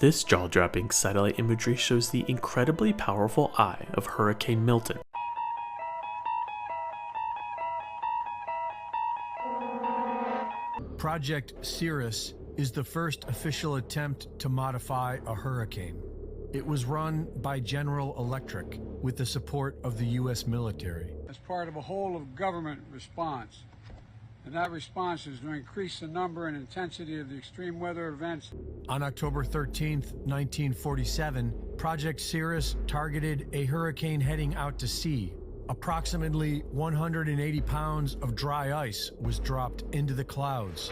This jaw-dropping satellite imagery shows the incredibly powerful eye of Hurricane Milton. Project Cirrus is the first official attempt to modify a hurricane. It was run by General Electric with the support of the U.S. military. As part of a whole-of-government response, and that response is to increase the number and intensity of the extreme weather events. On October 13th, 1947, Project Cirrus targeted a hurricane heading out to sea. Approximately 180 pounds of dry ice was dropped into the clouds.